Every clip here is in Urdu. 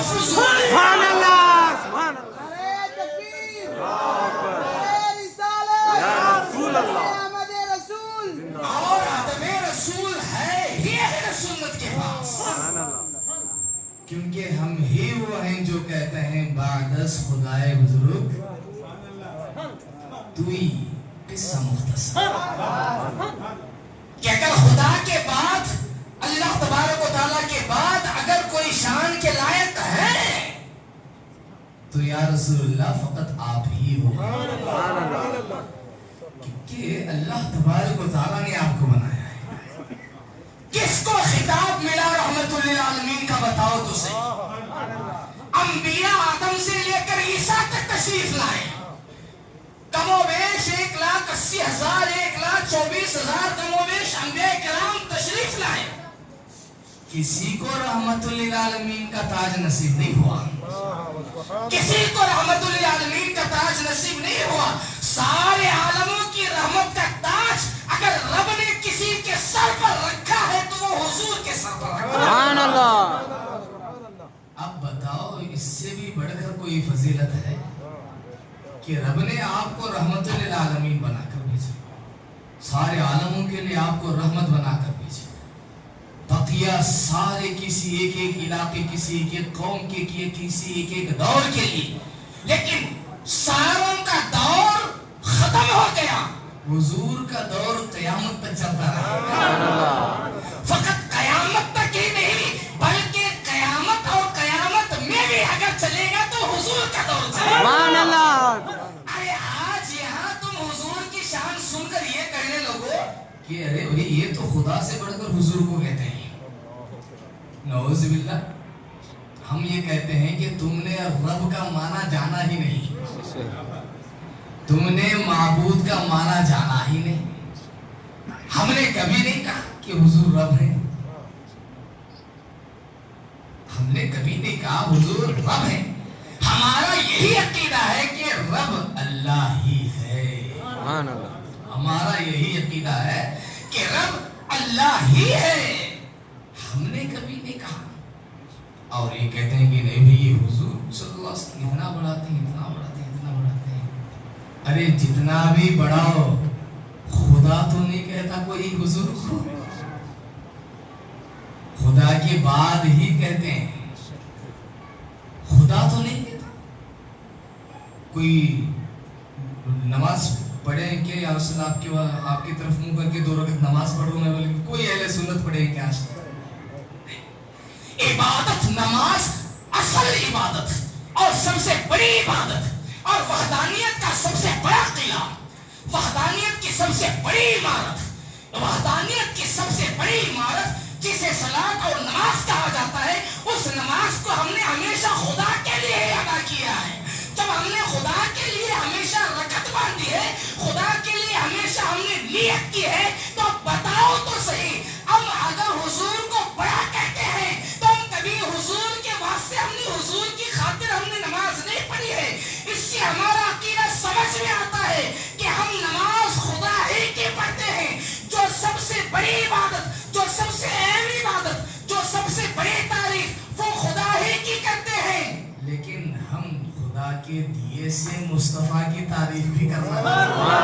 سبحان اللہ سبحان اللہ اور ادب رسول ہے ہی اہل سنت کے پاس، کیونکہ ہم ہی وہ ہیں جو کہتے ہیں بعد از خدائے بزرگ توئی قصہ مختصر، کہ اگر خدا کے بعد اللہ تبارک و تعالیٰ کے بعد اگر کوئی شان کے لائق ہے تو یا رسول اللہ فقط آپ ہی ہو، کہ اللہ تبارک و تعالیٰ نے آپ کو بنایا ہے۔ کس کو خطاب ملا رحمت للعالمین کا بتاؤ تو صحیح؟ انبیاء آدم سے لے کر عیسیٰ تک تشریف لائے، کم و بیش 1,80,000 1,24,000 کم و بیش انبیاء کرام تشریف لائے، کسی کو رحمت للعالمین کا تاج نصیب نہیں ہوا، کسی کو رحمت للعالمین کا تاج نصیب نہیں ہوا۔ سارے عالموں کی رحمت کا تاج اگر رب نے کسی کے سر پر رکھا ہے تو وہ حضور کے سر پر رکھا ہے۔ سبحان اللہ۔ اب بتاؤ اس سے بھی بڑھ کر کوئی فضیلت ہے کہ رب نے آپ کو رحمت للعالمین بنا کر بھیجا، سارے عالموں کے لیے آپ کو رحمت بنا کر بھیجا، بقیہ سارے کسی ایک ایک علاقے، کسی ایک ایک قوم کے کسی ایک ایک دور کے لیے، لیکن ساروں کا دور ختم ہو گیا، حضور کا دور قیامت تک چلتا رہا، فقط قیامت تک ہی نہیں بلکہ قیامت اور قیامت میں بھی اگر چلے گا تو حضور کا دور چلے گا۔ سبحان اللہ۔ ارے آج یہاں تم حضور کی شان سن کر یہ کہنے لگو کہ ارے بھائی یہ تو خدا سے بڑھ کر حضور کو کہتے ہیں، نعوذ باللہ۔ ہم یہ کہتے ہیں کہ تم نے رب کا معنی جانا ہی نہیں، تم نے معبود کا معنی جانا ہی نہیں۔ ہم نے کبھی نہیں کہا کہ حضور رب ہے، ہم نے کبھی نہیں کہا حضور رب ہے، ہمارا یہی عقیدہ ہے کہ رب اللہ ہی ہے، سبحان اللہ۔ ہمارا یہی عقیدہ ہے کہ رب اللہ ہی ہے، ہم نے کبھی نہیں کہا۔ اور یہ کہتے ہیں کہ نہیں بھئی یہ حضور صلی اللہ علیہ وسلم اتنا بڑھاتے ہیں، اتنا بڑھاتے ہیں، اتنا بڑھاتے ہیں۔ ارے جتنا بھی بڑھاؤ خدا تو نہیں کہتا کوئی حضور کو، خدا کے بعد ہی کہتے ہیں، خدا تو نہیں کہتا۔ کوئی نماز پڑھے کہ یا رسول آپ کی طرف منہ کر کے 2 رکعت نماز پڑھوں میں، بولے کوئی اہل سنت پڑھے کہ آج عبادت نماز اصل عبادت اور سب سے بڑی عبادت اور وحدانیت کا سب سے بڑا قلعہ، وحدانیت کی سب سے بڑی عمارت، وحدانیت کی سب سے بڑی عمارت جسے صلاۃ اور نماز کہا جاتا ہے، اس نماز کو ہم نے ہمیشہ خدا کے لیے ہی ادا کیا ہے۔ جب ہم نے خدا کے لیے ہمیشہ رکعت باندھی ہے، خدا کے لیے ہمیشہ ہم نے نیت کی ہے، تو بتاؤ تو صحیح اب اگر حضور کو بڑا کہتے ہیں تو ہم کبھی حضور کے واسطے ہم نے حضور کی خاطر ہم نے نماز نہیں پڑھی ہے۔ اس سے ہمارا عقیدہ سمجھ میں آتا ہے کہ ہم نماز خدا ہی کی پڑھتے ہیں، جو سب سے بڑی عبادت، جو سب سے اہم عبادت، جو سب سے بڑی تعریف وہ خدا ہی کی کرتے ہیں، لیکن ہم خدا کے دیے سے مصطفیٰ کی تعریف بھی کرنا چاہتے ہیں۔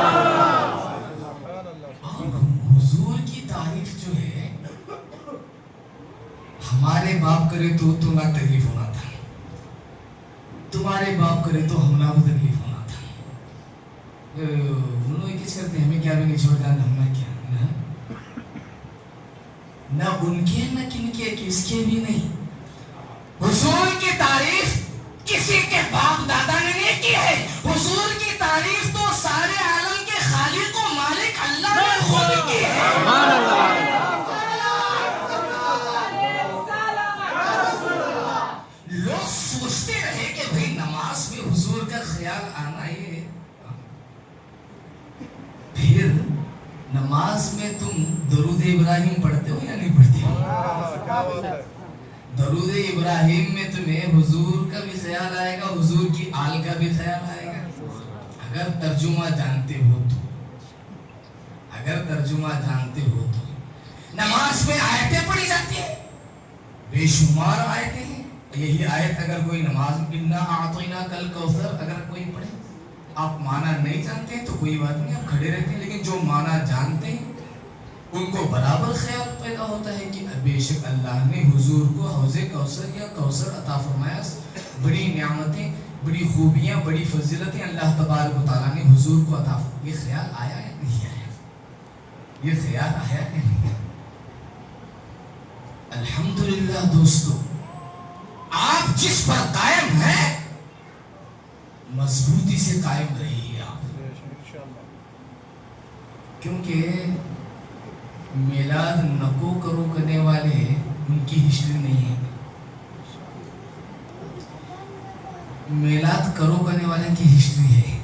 حضور کی تعریف جو ہے ہمارے باپ کرے تو نہ تکلیف ہونا تھا، تمہارے باپ کرے تو ہم نہ تکلیف ہونا تھا۔ انہوں نے کس کرتے ہمیں کیا بھی نہیں چھوڑ جانا، ہم نے کیا نہ ان کے نہ کن کے کس کے بھی نہیں۔ حضور کی تعریف کسی کے باپ دادا نے نہیں کی ہے، حضور کی تعریف تو سارے عالم کے خالق و مالک اللہ نے خود کی ہے۔ سبحان اللہ۔ لوگ سوچتے رہے کہ بھئی نماز میں حضور کا خیال آنا ہی ہے، پھر نماز میں تم درود ابراہیم پڑھتے ہو یا نہیں پڑھتے ہو؟ درود ابراہیم میں تمہیں حضور کا بھی خیال آئے گا، حضور کی آل کا بھی خیال آئے گا، اگر ترجمہ جانتے ہو تو، اگر ترجمہ جانتے ہو تو۔ نماز میں آیتیں پڑھی جاتی ہیں، بے شمار آیتیں ہیں، یہی آیت اگر کوئی نماز انا اعطینا کل کوثر اگر کوئی پڑھے، آپ معنی نہیں جانتے تو کوئی بات نہیں، آپ کھڑے رہتے ہیں، لیکن جو معنی جانتے ہیں ان کو برابر خیال پیدا ہوتا ہے کہ بے شک اللہ نے حضور کو حوض کوثر یا کوثر عطا فرمایا، بڑی نعمتیں، بڑی خوبیاں، بڑی فضیلتیں اللہ تبارک و تعالیٰ نے حضور کو عطا فرمایا۔ یہ خیال آیا یا نہیں آیا؟ یہ خیال آیا یا نہیں آیا؟ الحمدللہ دوستو، آپ جس پر قائم ہیں مضبوطی سے قائم رہیے آپ، کیونکہ میلاد نکو کرو کرنے والے ان کی ہسٹری نہیں ہے، میلاد کرو کرنے والے کی ہسٹری ہے،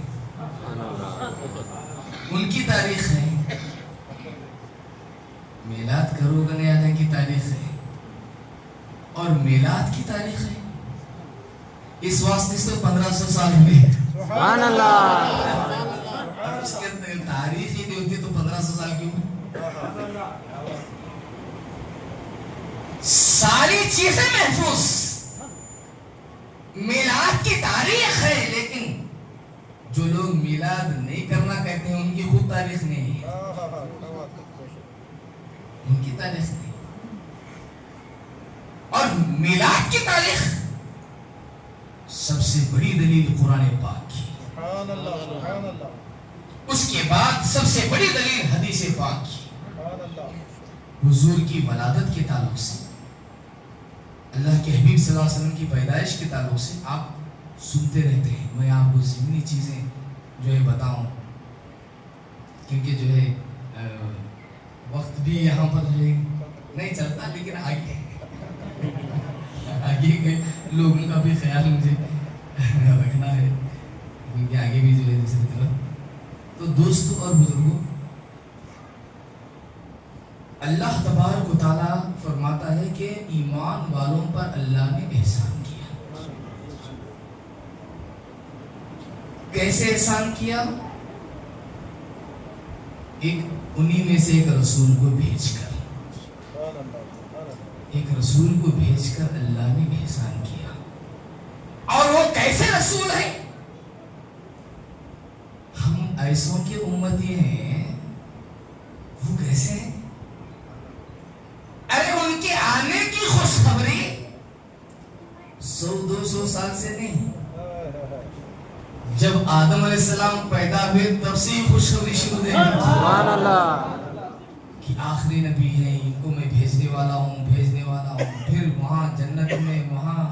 ان کی تاریخ ہے، میلاد کرو کرنے والے کی تاریخ ہے اور میلاد کی تاریخ ہے، اس واسطے سے 1500 سال ہوئے، سبحان اللہ، اس کے تاریخ ہی نہیں ہوتی تو 1500 سال کیوں؟ ساری چیزیں محفوظ، میلاد کی تاریخ ہے، لیکن جو لوگ میلاد نہیں کرنا کہتے ہیں ان کی خود تاریخ نہیں ہے، ان کی تاریخ نہیں، اور میلاد کی تاریخ سب سے بڑی دلیل قرآن پاک کی، اس کے بعد سب سے بڑی دلیل حدیث پاک کی، حضور کی ولادت کے تعلق سے، اللہ کے حبیب صلی اللہ علیہ وسلم کی پیدائش کے تعلق سے آپ سنتے رہتے ہیں، میں آپ کو ضمنی چیزیں جو ہے بتاؤں، کیونکہ جو ہے وقت بھی یہاں پر جو ہے نہیں چلتا، لیکن آگے کے لوگوں کا بھی خیال مجھے رکھنا ہے، کیونکہ آگے بھی جو ہے دوسری طرف۔ تو دوستو اور بزرگوں، اللہ تبارک و تعالیٰ فرماتا ہے کہ ایمان والوں پر اللہ نے احسان کیا۔ کیسے احسان کیا؟ انہی میں سے ایک رسول کو بھیج کر، ایک رسول کو بھیج کر اللہ نے احسان کیا۔ اور وہ کیسے رسول ہے؟ ہم ایسوں کے امتی ہیں، وہ کیسے ہیں؟ ارے ان کے آنے کی خوشخبری 100-200 سال سے نہیں، جب آدم علیہ السلام پیدا ہوئے تب سے ہی خوشخبری شروع ہے، سبحان اللہ، کہ آخری نبی ہے، ان کو میں بھیجنے والا ہوں، بھیجنے والا ہوں۔ پھر وہاں جنت میں، وہاں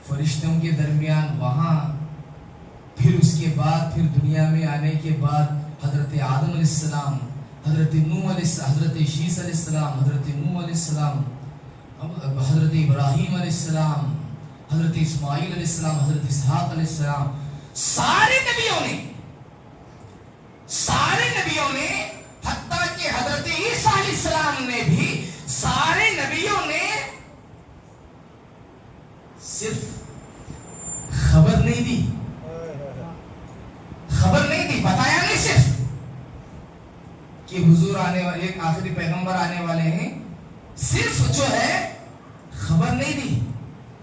فرشتوں کے درمیان، وہاں پھر اس کے بعد پھر دنیا میں آنے کے بعد حضرت آدم علیہ السلام، حضرت نوح علیہ السلام، حضرت شیس علیہ السلام، حضرت نوح علیہ السلام، حضرت ابراہیم علیہ السلام، حضرت اسماعیل علیہ السلام، حضرت اسحاق علیہ السلام، سارے نبیوں نے حتیٰ کہ حضرت عیسیٰ علیہ السلام نے بھی، سارے نبیوں نے صرف خبر نہیں دی، بتایا نہیں صرف کہ حضور آنے والے، ایک آخری پیغمبر آنے والے ہیں، صرف جو ہے خبر نہیں دی،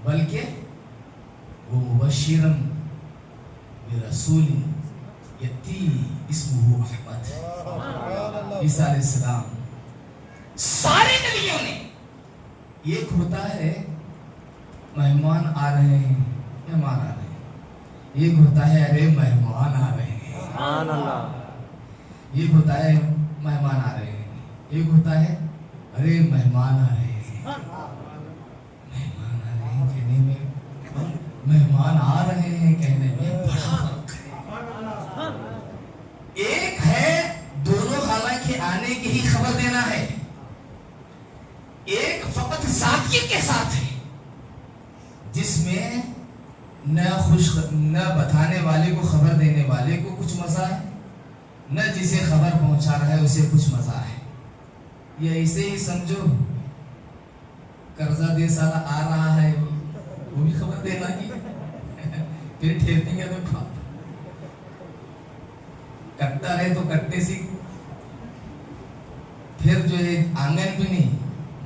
بلکہ وہ مبشرن برسول یأتی اسمہ احمد، عیسیٰ علیہ السلام، سارے نبیوں نے۔ ایک ہوتا ہے مہمان آ رہے ہیں، مہمان آ رہے ہیں، ایک ہوتا ہے ارے مہمان آ رہے ہیں، سبحان اللہ، ایک ہوتا ہے مہمان آ رہے ہیں، ایک ہوتا ہے ارے مہمان آ رہے ہیں، مہمان آ رہے ہیں کہنے میں، مہمان آ رہے ہیں کہنے میں بڑا فرق ہے۔ ایک ہے دونوں حالانکہ آنے کی ہی خبر دینا ہے، ایک فقط ذاتیت کے ساتھ ہے، جس میں نہ بتانے والے کو، خبر دینے والے کو کچھ مزہ ہے، نہ جسے خبر پہنچا رہا ہے اسے کچھ مزہ ہے۔ یہ ایسے ہی سمجھو قرضہ دے سالہ آ رہا ہے، وہ بھی خبر دینا کی، پھر ٹھیرتے گے تو کھا، کٹتا رہے تو کٹتے سیکھ، پھر جو ہے آنگن بھی نہیں،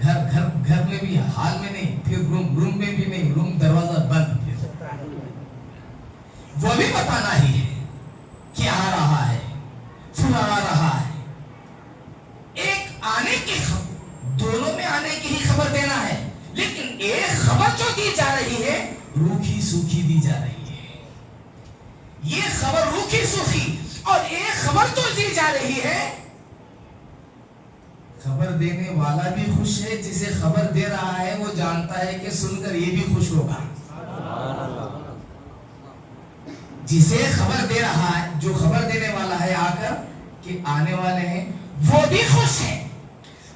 گھر میں بھی، حال میں نہیں، پھر روم میں بھی نہیں، روم وہ بھی بتانا ہی ہے کہ آ رہا ہے، پھر آ رہا ہے. ایک آنے کی خبر، دونوں میں آنے کی ہی خبر دینا ہے، لیکن ایک خبر جو دی جا رہی ہے روکھی سوکھی دی جا رہی ہے. یہ خبر روکھی سوکھی، اور ایک خبر جو دی جا رہی ہے، خبر دینے والا بھی خوش ہے، جسے خبر دے رہا ہے وہ جانتا ہے کہ سن کر یہ بھی خوش ہوگا. جسے خبر دے رہا ہے، جو خبر دینے والا ہے آ کر کہ آنے والے ہیں، وہ بھی خوش ہے.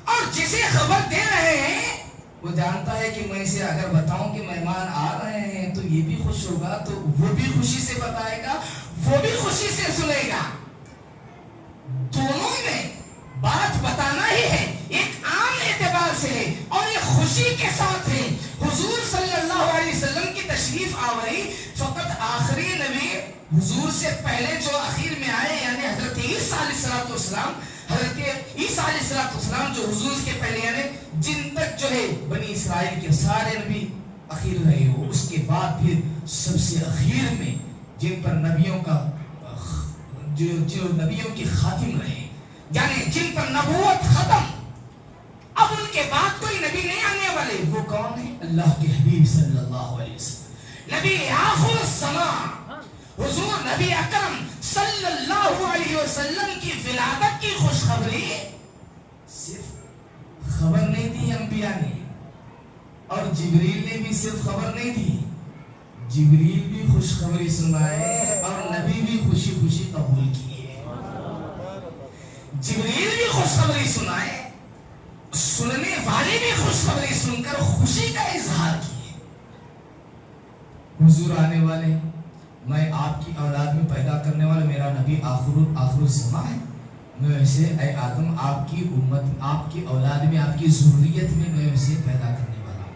اور جسے خبر دے رہے ہیں وہ جانتا ہے کہ میں اسے اگر بتاؤں کہ مہمان آ رہے ہیں تو یہ بھی خوش ہوگا، تو وہ بھی خوشی سے بتائے گا، وہ بھی خوشی سے سنے گا. دونوں میں بات بتانا ہی ہے، ایک عام اعتبار سے ہے اور ایک خوشی کے ساتھ ہے. حضور صلی اللہ علیہ وسلم کی تشریف آوری، فقط آخری نبی حضور سے پہلے جو اخیر میں آئے یعنی حضرت عیسیٰ علیہ السلام، حضرت عیسیٰ علیہ السلام جو حضور کے پہلے یعنی جن تک جو ہے بنی اسرائیل کے سارے نبی اخیر رہے ہو، اس کے بعد پھر سب سے اخیر میں جن پر نبیوں کا جو نبیوں کی خاتم رہے، یعنی جن پر نبوت ختم، اب ان کے بعد کوئی نبی نہیں آنے والے. وہ کون ہے؟ اللہ کے حبیب صلی اللہ علیہ وسلم، نبی آخر الزمان، حضور نبی اکرم صلی اللہ علیہ وسلم کی ولادت کی خوشخبری صرف خبر نہیں دی انبیاء نے، اور جبریل نے بھی صرف خبر نہیں دی، جبریل بھی خوشخبری سنائے اور نبی بھی خوشی خوشی قبول کیے. جبریل بھی خوشخبری سنائے، سننے والے بھی خوشخبری سن کر خوشی کا اظہار کیے. حضور آنے والے، میں آپ کی اولاد میں پیدا کرنے والا، میرا نبی آخر الزمان ہے، میں ویسے اے آدم آپ کی امت، آپ کی اولاد میں، آپ کی ذریت میں میں اسے پیدا کرنے والا ہوں،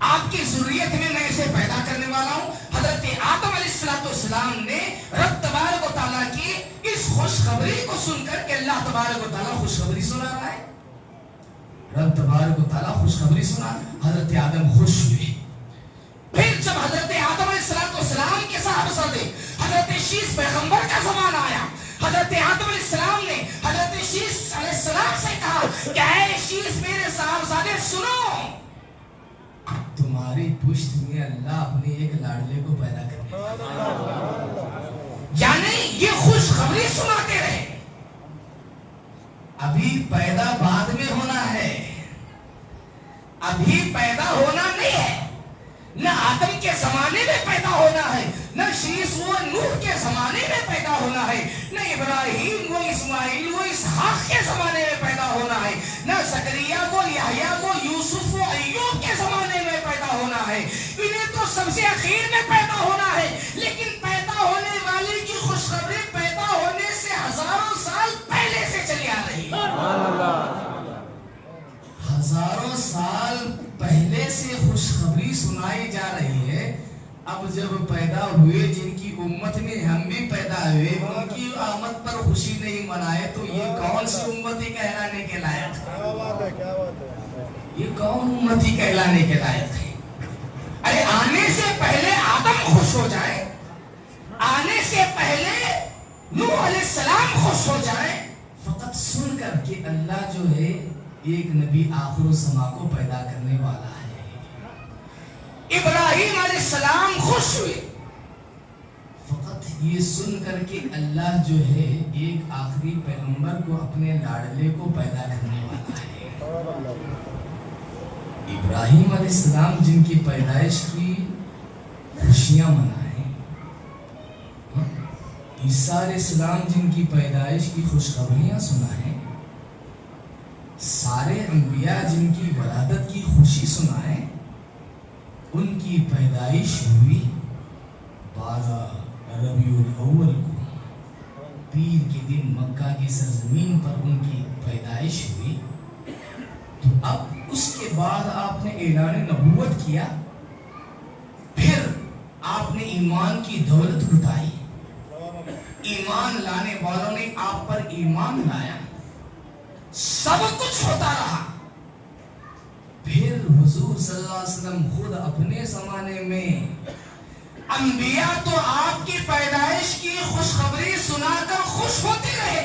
آپ کی ذریت میں میں اسے پیدا کرنے والا ہوں. حضرت آدم علیہ السلام نے رب تبارک و تعالیٰ کی اس خوشخبری کو سن کر کہ اللہ تبارک و تعالیٰ خوشخبری سنا رہا ہے، رب تبارک و تعالیٰ خوشخبری سنا، حضرت آدم خوش ہوئے. پھر جب حضرت آدم علیہ السلام کے صاحبزادے حضرت شیس پیغمبر کا زمانہ آیا، حضرت آدم علیہ السلام نے حضرت شیس علیہ السلام سے کہا کہ اے شیس میرے صاحبزادے سنو، تمہاری پشت میں اللہ اپنے ایک لاڈلے کو پیدا کرنے والا. یعنی یہ خوشخبری سناتے رہے. ابھی پیدا بعد میں ہونا ہے، ابھی پیدا ہونا نہیں ہے. نہ آدم کے زمانے میں پیدا ہونا ہے، نہ شیس و نوح کے زمانے میں پیدا ہونا ہے، نہ ابراہیم و اسماعیل و اسحاق کے زمانے میں پیدا ہونا ہے، نہ زکریا کو، یحییٰ کو، یوسف و ایوب کے زمانے میں پیدا ہونا ہے. انہیں تو سب سے اخیر میں پیدا ہونا ہے. لیکن پیدا ہونے والے کی خوشخبری پیدا ہونے سے ہزاروں سال پہلے سے چلی آ رہی ہے. ہزاروں سال پہلے سے خوشخبری سنائی جا رہی ہے. اب جب پیدا ہوئے، جن کی امت میں ہم بھی پیدا ہوئے، ان کی آمد پر خوشی نہیں منائے تو یہ کون سی امتی کہلانے کے لائق ہے؟ یہ کون امتی کہلانے کے لائق ہے؟ ارے آنے سے پہلے آدم خوش ہو جائے، آنے سے پہلے نوح علیہ السلام خوش ہو جائے، فقط سن کر کہ اللہ جو ہے ایک نبی آخر الزمان کو پیدا کرنے والا ہے. ابراہیم علیہ السلام خوش ہوئے، فقط یہ سن کر کہ اللہ جو ہے ایک آخری پیغمبر کو، اپنے لاڈلے کو پیدا کرنے والا ہے. ابراہیم علیہ السلام جن کی پیدائش کی خوشیاں منائیں، عیسیٰ علیہ السلام جن کی پیدائش کی خوشخبریاں سنائیں، سارے انبیاء جن کی ولادت کی خوشی سنائیں، ان کی پیدائش ہوئی 12 ربیع الاول کو، پیر کے دن مکہ کی سرزمین پر ان کی پیدائش ہوئی. تو اب اس کے بعد آپ نے اعلان نبوت کیا، پھر آپ نے ایمان کی دولت لٹائی، ایمان لانے والوں نے آپ پر ایمان لایا، سب کچھ ہوتا رہا. پھر حضور صلی اللہ علیہ وسلم خود اپنے زمانے میں انبیاء تو آپ کی پیدائش کی خوشخبری سنا کر خوش ہوتے رہے.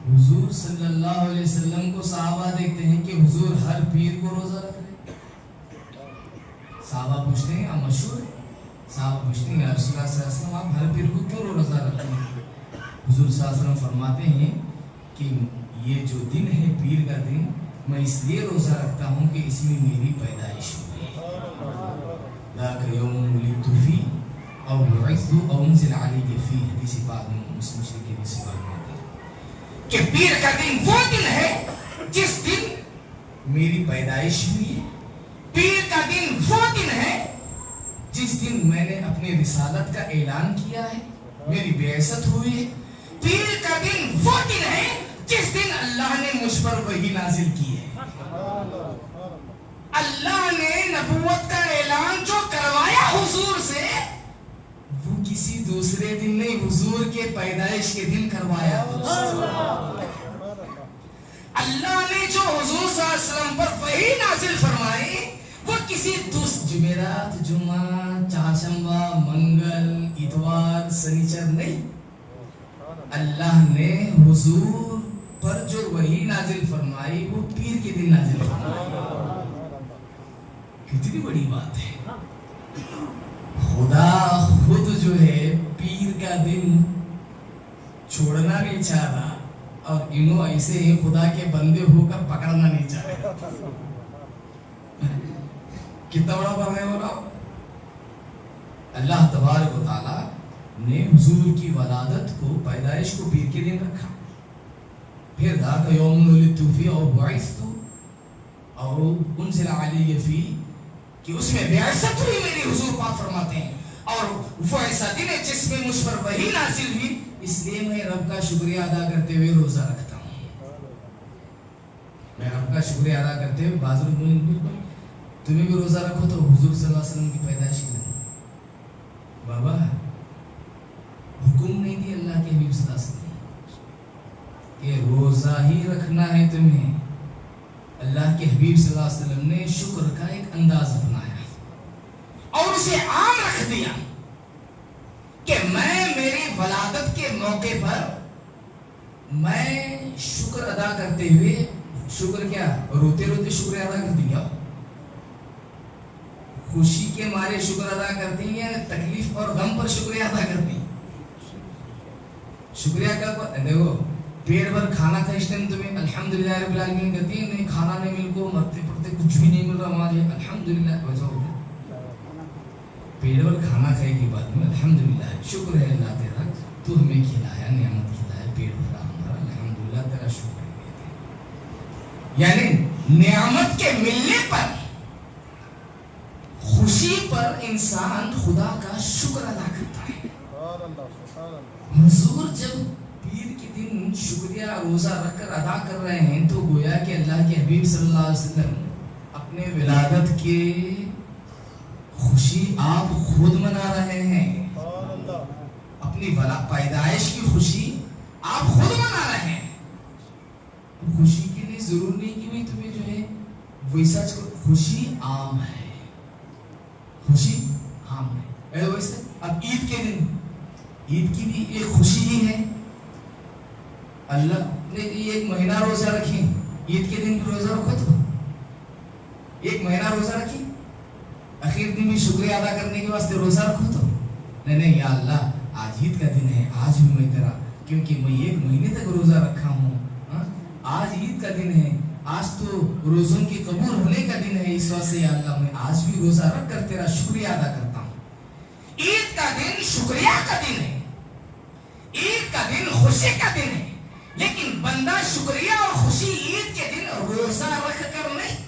حضور صلی اللہ علیہ وسلم کو صحابہ دیکھتے ہیں کہ حضور ہر پیر کو روزہ رکھ رہے ہیں. صحابہ پوچھتے ہیں، مشہور ہے، صحابہ پوچھتے ہیں یا رسول اللہ صلی اللہ علیہ وسلم آپ ہر پیر کو کیوں روزہ رکھتے ہیں؟ حضور صلی اللہ علیہ وسلم فرماتے ہیں کہ یہ جو دن ہے پیر کا دن، میں اس لیے روزہ رکھتا ہوں کہ اس میں میری پیدائش ہوئی ہے. ذاک یوم ولدت فیہ او بعثت او انزل علی فیہ. حدیث پاک میں مسلم شریف کی حدیث پاک میں کہ پیر کا دن وہ دن ہے جس دن میری پیدائش ہوئی ہے. پیر کا دن وہ دن ہے جس دن میں نے اپنے رسالت کا اعلان کیا ہے، میری بعثت ہوئی ہے. پیر کا دن وہ دن ہے جس دن اللہ نے مجھ پر وحی نازل کی ہے. اللہ نے نبوت کا اعلان جو کروایا حضور سے، وہ کسی دوسرے دن نہیں، حضور کے پیدائش کے دن کروایا. اللہ نے جو حضور صلی اللہ علیہ وسلم پر وحی نازل فرمائی وہ کسی جمعرات، جمعہ، چہارشنبہ، منگل، اتوار، سنیچر نہیں. اللہ نے حضور پر جو وحی نازل فرمائی وہ پیر کے دن نازل فرمائی. کتنی بڑی بات ہے. خدا خود جو ہے پیر کا دن چھوڑنا نہیں چاہ رہا، اور انہوں ایسے ہی خدا کے بندے ہو کر پکڑنا نہیں چاہ رہے. کتنا بڑا بات ہے وہ. اللہ تبارک و تعالی نے حضور کی ولادت کو، پیدائش کو پیر کے دن رکھا. پھر ذاک یوم ولدت فیہ او بعثت او انزل علی فیہ، کہ اس میں بعثت ہوئی میری. حضور پاک فرماتے ہیں اور وہ ایسا دن ہے جس میں مجھ پر وحی نازل ہوئی، اس لیے میں رب کا شکریہ ادا کرتے ہوئے روزہ رکھتا ہوں. میں رب کا شکریہ ادا کرتے ہوئے بعض لوگ بولیں تمہیں بھی روزہ رکھو تو حضور صلی اللہ علیہ وسلم کی پیدائش کے دن. بابا حکم نہیں دی اللہ کے حبیب صلی اللہ علیہ وسلم کہ روزہ ہی رکھنا ہے تمہیں. اللہ کے حبیب صلی اللہ علیہ وسلم نے شکر کا ایک انداز اپنایا اور اسے عام رکھ دیا کہ میں میری ولادت کے موقع پر میں شکر ادا کرتے ہوئے، شکر کیا روتے روتے شکر ادا کرتی کیا؟ خوشی کے مارے شکر ادا کرتی ہیں یا تکلیف اور غم پر شکریہ ادا کرتی ہیں؟ شکریہ کب؟ دیکھو پیٹ بھر کھانا تھا اس ٹائم تمہیں الحمدللہ رب العالمین کہتی ہے، نہیں کھانا نہیں مل کو مرتے پڑتے کچھ بھی نہیں مل رہا وہاں جو الحمدللہ. ویسا ہو پیٹ بھر کھانا کھائے کے بعد میں الحمدللہ شکر ہے اللہ تیرا، تو ہمیں کھلایا، نعمت کھلایا، پیٹ بھرا ہمارا، الحمدللہ تیرا شکر ہے. یعنی نعمت کے ملنے پر، خوشی پر انسان خدا کا شکر ادا کرتا ہے. حضور جب پیر کے دن شکریہ روزہ رکھ کر ادا کر رہے ہیں تو گویا کہ اللہ کے حبیب صلی اللہ علیہ وسلم اپنے ولادت کے خوشی آپ خود منا رہے ہیں. اپنی پیدائش کی خوشی آپ خود منا رہے ہیں. خوشی کے لیے ضرور نہیں کہ بھائی تمہیں جو ہے ویسا خوشی عام ہے. خوشی عام ہے. ویسے اب عید کے دن، عید کی بھی ایک خوشی ہی ہے. اللہ نے ایک مہینہ روزہ رکھی، عید کے دن روزہ رکھو تو ایک مہینہ روزہ رکھی، اخیر دن بھی شکریہ ادا کرنے کے واسطے روزہ رکھو تو نہیں یا اللہ آج عید کا دن ہے، آج بھی میں تیرا، کیونکہ میں ایک مہینے تک روزہ رکھا ہوں، آج عید کا دن ہے، آج تو روزوں کی قبول ہونے کا دن ہے، اس واسطے یا اللہ میں آج بھی روزہ رکھ کر تیرا شکریہ ادا کرتا ہوں. عید کا دن شکریہ کا دن ہے، عید کا دن خوشی کا دن ہے، لیکن بندہ شکریہ اور خوشی عید کے دن روزہ رکھ کر نہیں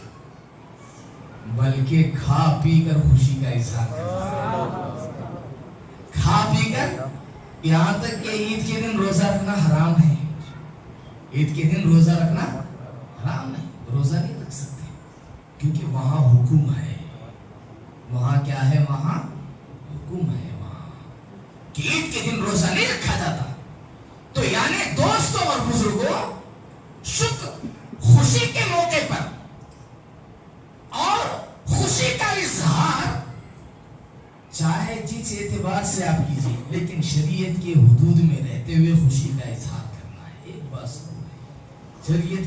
بلکہ کھا پی کر خوشی کا اظہار کرتا ہے. کھا پی کر، یہاں تک کہ عید کے دن روزہ رکھنا حرام ہے. عید کے دن روزہ رکھنا حرام ہے، روزہ نہیں رکھ سکتے کیونکہ وہاں حکم ہے. وہاں کیا ہے؟ وہاں حکم ہے وہاں کہ عید کے دن روزہ نہیں رکھا جاتا. تو یعنی دوستوں اور بزرگوں، شکر خوشی کے موقع پر اور خوشی کا اظہار چاہے جس اعتبار سے آپ کیجیے لیکن شریعت کے حدود میں رہتے ہوئے خوشی کا اظہار کرنا ہے. ایک بات شریعت